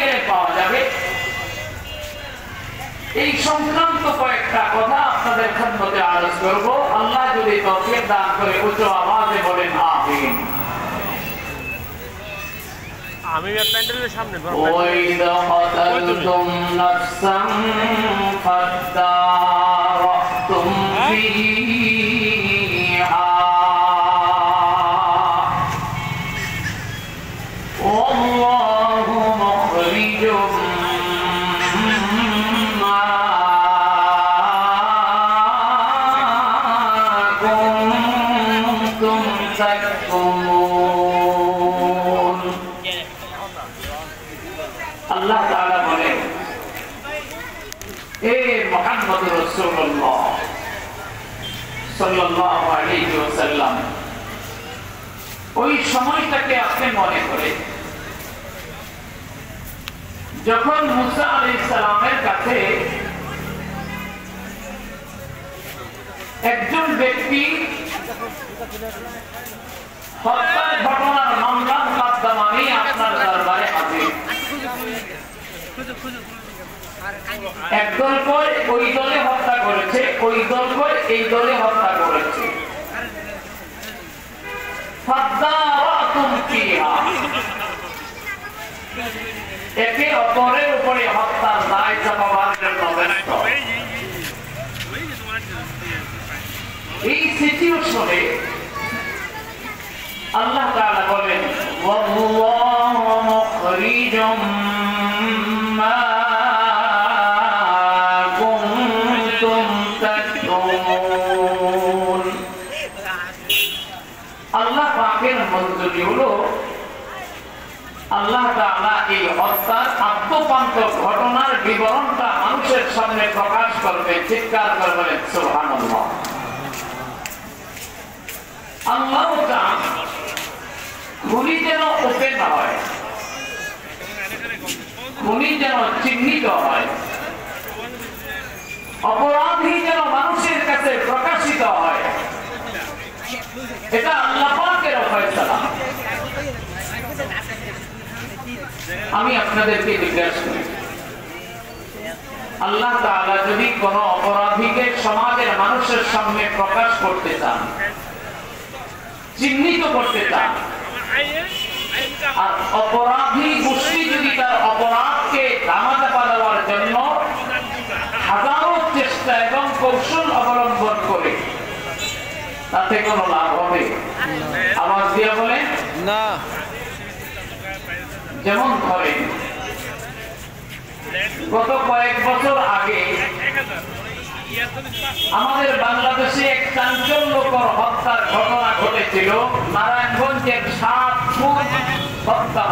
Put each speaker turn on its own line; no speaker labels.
গেলে পাওয়া যাবে। এই সংক্রান্ত কয়েকটা কথা আপনাদের খেদমতে আরজ করব। আল্লাহ যদি তৌফিক দান করে উচ্চ আওয়াজে বলেন আমিন।
আমি প্যান্ডেলের সামনে
ওয়াইদা কাতালতুম নাফসান ফাদারাতুম ফিহা ওয়াল্লাহু মুখরিজুম মা কুনতুম তাকতুমুন। আল্লাহ তাআলা বলেন, এ মুহাম্মদ রাসূলুল্লাহ সাল্লাল্লাহু আলাইহি ওয়াসাল্লাম, ওই সময়টাকে আপনি মনে করেন যখন মুসা আলাইহিস সালামের কাছে একজন ব্যক্তি হত্যার ঘটনার মামলার মাধ্যমে আমি আপনার দরবারে হাজির। একদল করে ওই দলে হত্যা করেছে, ওই দল করে এই দলে হত্যা করেছে। একে অপরের উপরে হত্যার দায় চাপাবার জন্য ব্যস্ত। এই সিচুয়েশনে আল্লাহ তাআলা বলেন, ওয়াল্লাহু মুখরিজুম মা কুনতুম তাকতুমুন। আল্লাহ পাকের মঞ্জুরি হলো আল্লাহ তাআলা এই হত্যার আদ্যোপান্ত ঘটনার বিবরণটা মানুষের সামনে প্রকাশ করবে। চিৎকার করে বলেন সুবহানাল্লাহ। আল্লাহ চান খুনি যেন ওপেন হয়, খুনি যেন চিহ্নিত হয়, অপরাধী যেন মানুষের কাছে প্রকাশিত হয়। এটা আল্লাহ পাকের ফয়সালা। আমি আপনাদেরকে জিজ্ঞাসা করি, আল্লাহ তাআলা যদি কোন অপরাধীকে সমাজের মানুষের সামনে প্রকাশ করতে চান, চিহ্নিত করতে চান, আর অপরাধী গোষ্ঠী যদি তার অপরাধকে ধামাচাপা দেওয়ার জন্য হাজারো চেষ্টা এবং কৌশল অবলম্বন করে, তাতে কোনো লাভ হবে? আওয়াজ দিয়ে বলেন না। যেমন ধরেন গত কয়েক বছর আগে আমাদের বাংলাদেশে এক চাঞ্চল্যকর হত্যার ঘটনা ঘটেছিল। নারায়ণগঞ্জের 7 খুন হত্যা